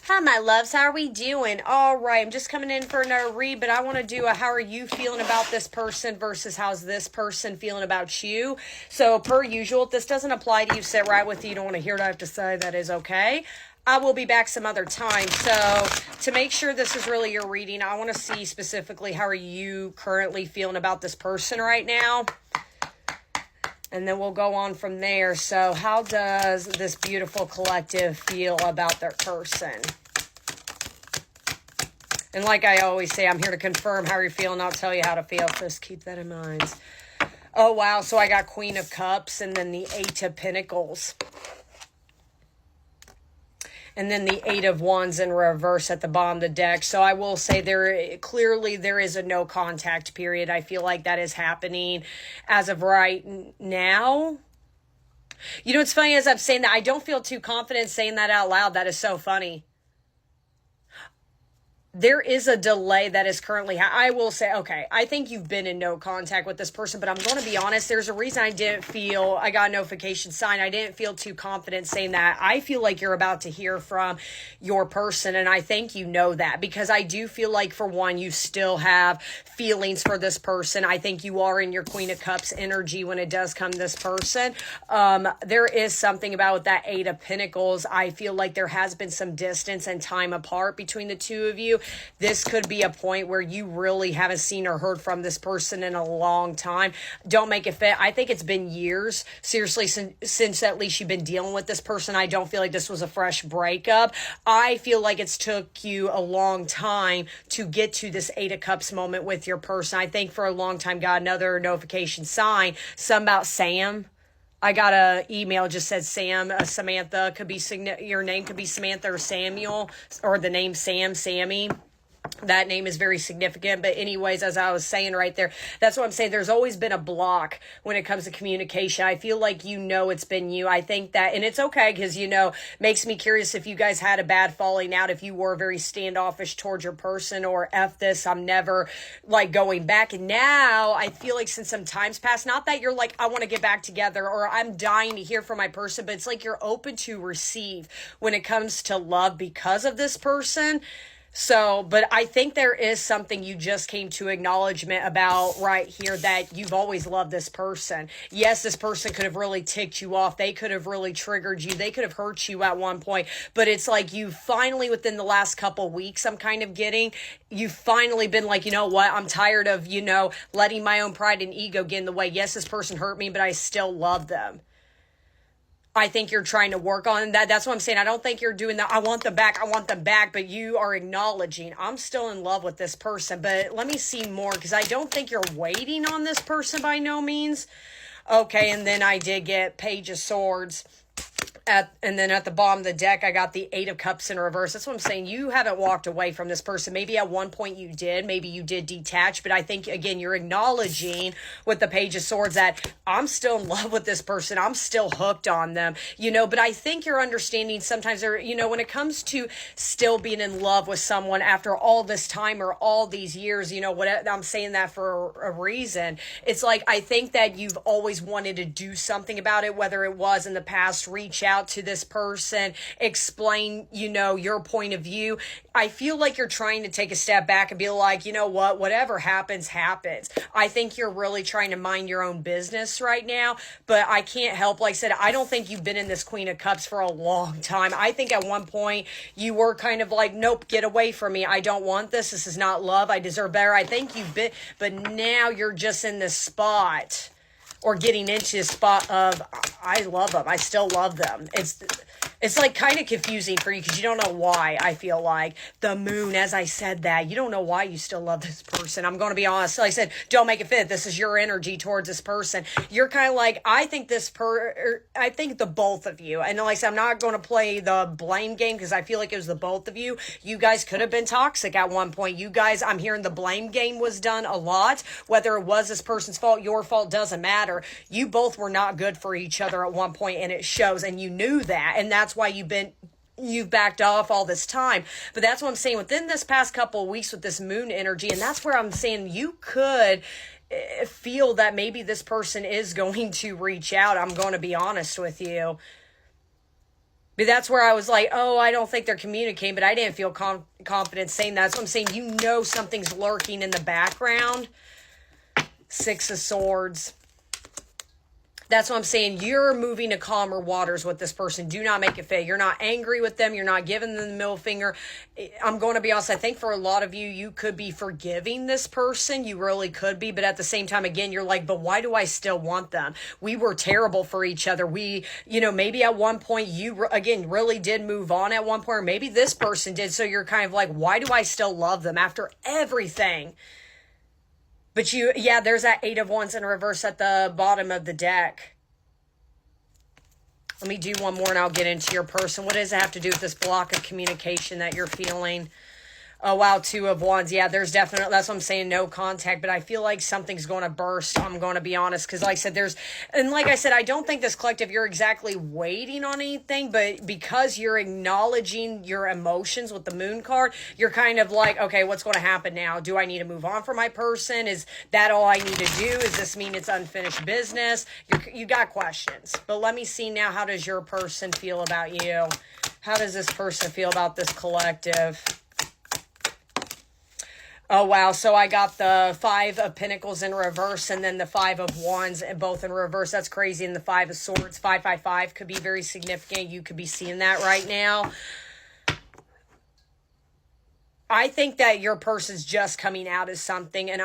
Hi, my loves. How are we doing? All right. I'm just coming in for another read, but I want to do a how are you feeling about this person versus how's this person feeling about you. So, per usual, if this doesn't apply to you, sit right with you. You don't want to hear what I have to say. That is okay. I will be back some other time. So, to make sure this is really your reading, I want to see specifically how are you currently feeling about this person right now. And then we'll go on from there. So how does this beautiful collective feel about their person? And like I always say, I'm here to confirm how you're feeling. I'll tell you how to feel. Just keep that in mind. Oh, wow. So I got Queen of Cups and then the Eight of Pentacles. And then the Eight of Wands in reverse at the bottom of the deck. So I will say there is a no contact period. I feel like that is happening as of right now. You know, it's funny as I'm saying that, I don't feel too confident saying that out loud. That is so funny. There is a delay that is currently, I will say, okay, I think you've been in no contact with this person, but I'm going to be honest, there's a reason I got a notification sign. I didn't feel too confident saying that. I feel like you're about to hear from your person, and I think you know that, because I do feel like, for one, you still have feelings for this person. I think you are in your Queen of Cups energy when it does come to this person. There is something about that Eight of Pentacles. I feel like there has been some distance and time apart between the two of you. This could be a point where you really haven't seen or heard from this person in a long time. Don't make it fit. I think it's been years, seriously, since at least you've been dealing with this person. I don't feel like this was a fresh breakup. I feel like it's took you a long time to get to this Eight of Cups moment with your person. I think for a long time, got another notification sign, something about Sam. I got a email, just said Sam, Samantha, could be, your name could be Samantha or Samuel, or the name Sam, Sammy. That name is very significant. But anyways, as I was saying right there, that's what I'm saying. There's always been a block when it comes to communication. I feel like it's been you. I think that, and it's okay, because, makes me curious if you guys had a bad falling out, if you were very standoffish towards your person, or F this, I'm never going back. And now I feel like since some time's passed, not that you're I want to get back together, or I'm dying to hear from my person, but it's like you're open to receive when it comes to love because of this person. So, but I think there is something you just came to acknowledgement about right here, that you've always loved this person. Yes, this person could have really ticked you off. They could have really triggered you. They could have hurt you at one point. But it's like you finally, within the last couple weeks, I'm kind of getting, you've finally been like, you know what? I'm tired of, letting my own pride and ego get in the way. Yes, this person hurt me, but I still love them. I think you're trying to work on that. That's what I'm saying. I don't think you're doing that. I want them back, but you are acknowledging, I'm still in love with this person. But let me see more, because I don't think you're waiting on this person by no means. Okay, and then I did get Page of Swords. And then at the bottom of the deck, I got the Eight of Cups in reverse. That's what I'm saying. You haven't walked away from this person. Maybe at one point you did. Maybe you did detach. But I think, again, you're acknowledging with the Page of Swords that I'm still in love with this person. I'm still hooked on them. But I think you're understanding sometimes, when it comes to still being in love with someone after all this time or all these years, what I'm saying that for a reason. It's like, I think that you've always wanted to do something about it, whether it was in the past, reach out to this person, explain, your point of view. I feel like you're trying to take a step back and be like, you know what, whatever happens, happens. I think you're really trying to mind your own business right now, but I can't help, like I said, I don't think you've been in this Queen of Cups for a long time. I think at one point you were kind of like, nope, get away from me. I don't want this. This is not love. I deserve better. I think you've been, but now you're just in this spot, or getting into a spot of, I love them. I still love them. It's like kind of confusing for you, because you don't know why. I feel like the moon, as I said that, you don't know why you still love this person. I'm going to be honest. Like I said, don't make it fit. This is your energy towards this person. You're kind of like, I think I think the both of you, and like I said, I'm not going to play the blame game, because I feel like it was the both of you. You guys could have been toxic at one point. You guys, I'm hearing the blame game was done a lot. Whether it was this person's fault, your fault, doesn't matter. You both were not good for each other at one point, and it shows, and you knew that, and that's why you've backed off all this time. But that's what I'm saying, within this past couple of weeks with this moon energy, and that's where I'm saying you could feel that maybe this person is going to reach out. I'm going to be honest with you. But that's where I was like, oh, I don't think they're communicating, but I didn't feel confident saying that. So I'm saying, you know, something's lurking in the background. Six of Swords. That's what I'm saying. You're moving to calmer waters with this person. Do not make it fake. You're not angry with them. You're not giving them the middle finger. I'm going to be honest. I think for a lot of you, you could be forgiving this person. You really could be. But at the same time, again, you're like, but why do I still want them? We were terrible for each other. We, you know, maybe at one point you, again, really did move on at one point. Or maybe this person did. So you're kind of like, why do I still love them after everything? But you, yeah, there's that Eight of Wands in reverse at the bottom of the deck. Let me do one more and I'll get into your person. What does it have to do with this block of communication that you're feeling? Oh, wow, Two of Wands. Yeah, there's definitely, that's what I'm saying, no contact. But I feel like something's going to burst. I'm going to be honest. Because like I said, like I said, I don't think this collective, you're exactly waiting on anything. But because you're acknowledging your emotions with the Moon card, you're kind of like, okay, what's going to happen now? Do I need to move on from my person? Is that all I need to do? Does this mean it's unfinished business? You got questions. But let me see now, how does your person feel about you? How does this person feel about this collective? Oh, wow. So I got the Five of Pentacles in reverse and then the Five of Wands both in reverse. That's crazy. And the Five of Swords, 555 could be very significant. You could be seeing that right now. I think that your person's just coming out as something, and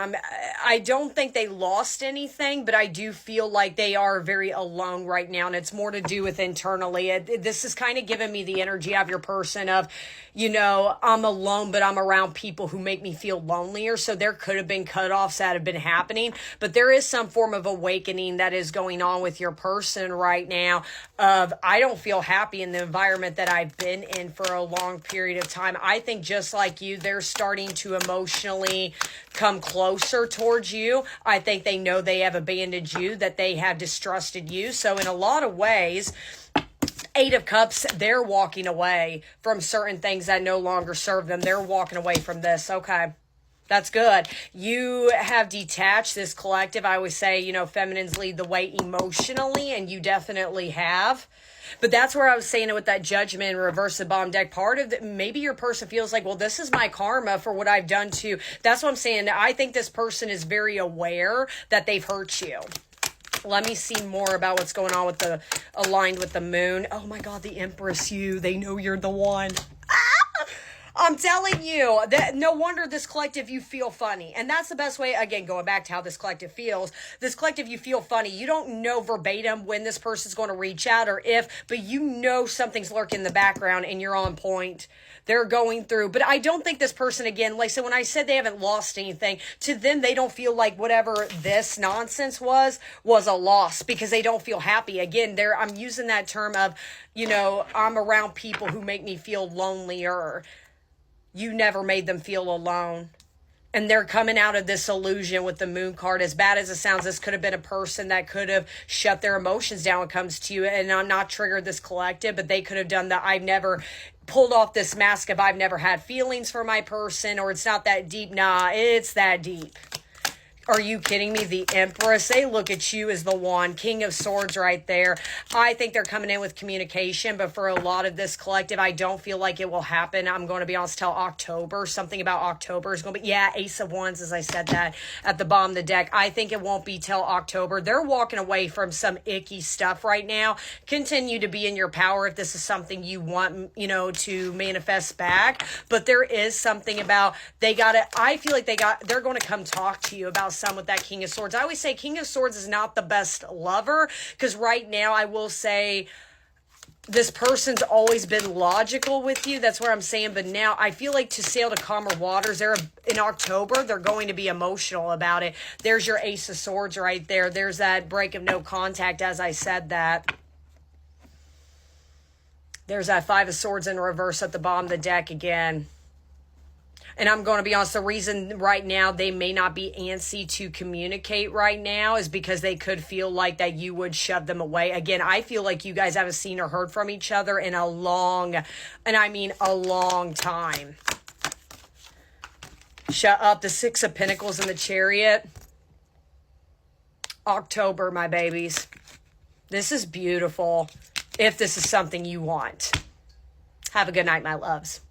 I don't think they lost anything, but I do feel like they are very alone right now, and it's more to do with internally. This is kind of giving me the energy of your person of, you know, I'm alone, but I'm around people who make me feel lonelier. So there could have been cutoffs that have been happening, but there is some form of awakening that is going on with your person right now of, I don't feel happy in the environment that I've been in for a long period of time. I think just like you, they're starting to emotionally come closer towards you. I think they know they have abandoned you, that they have distrusted you. So in a lot of ways, Eight of Cups, they're walking away from certain things that no longer serve them. They're walking away from this. Okay. That's good. You have detached this collective. I always say, you know, feminines lead the way emotionally, and you definitely have. But that's where I was saying it with that Judgment in reverse the bottom deck. Part of maybe your person feels like, well, this is my karma for what I've done to. That's what I'm saying. I think this person is very aware that they've hurt you. Let me see more about what's going on with the aligned with the Moon. Oh my God, the Empress, they know you're the one. I'm telling you, that no wonder this collective, you feel funny. And that's the best way, again, going back to how this collective feels. This collective, you feel funny. You don't know verbatim when this person's going to reach out or if, but you know something's lurking in the background and you're on point. They're going through. But I don't think this person, again, like, so when I said they haven't lost anything, to them, they don't feel like whatever this nonsense was a loss because they don't feel happy. Again, I'm using that term of, you know, I'm around people who make me feel lonelier. You never made them feel alone. And they're coming out of this illusion with the Moon card. As bad as it sounds, this could have been a person that could have shut their emotions down when it comes to you. And I'm not triggered this collective, but they could have done that. I've never pulled off this mask of I've never had feelings for my person, or it's not that deep. Nah, it's that deep. Are you kidding me? The Empress, they look at you as the one. King of Swords right there. I think they're coming in with communication, but for a lot of this collective, I don't feel like it will happen. I'm going to be honest, till October. Something about October is going to be, yeah, Ace of Wands, as I said that at the bottom of the deck. I think it won't be till October. They're walking away from some icky stuff right now. Continue to be in your power if this is something you want, you know, to manifest back. But there is something about, I feel like they're going to come talk to you about some with that King of Swords. I always say King of Swords is not the best lover, because right now I will say this person's always been logical with you. That's where I'm saying. But now I feel like to sail to calmer waters, in October, they're going to be emotional about it. There's your Ace of Swords right there. There's that break of no contact, as I said that. There's that Five of Swords in reverse at the bottom of the deck again. And I'm going to be honest, the reason right now they may not be antsy to communicate right now is because they could feel like that you would shove them away. Again, I feel like you guys haven't seen or heard from each other in a long time. Shut up. The Six of Pentacles in the Chariot. October, my babies. This is beautiful. If this is something you want. Have a good night, my loves.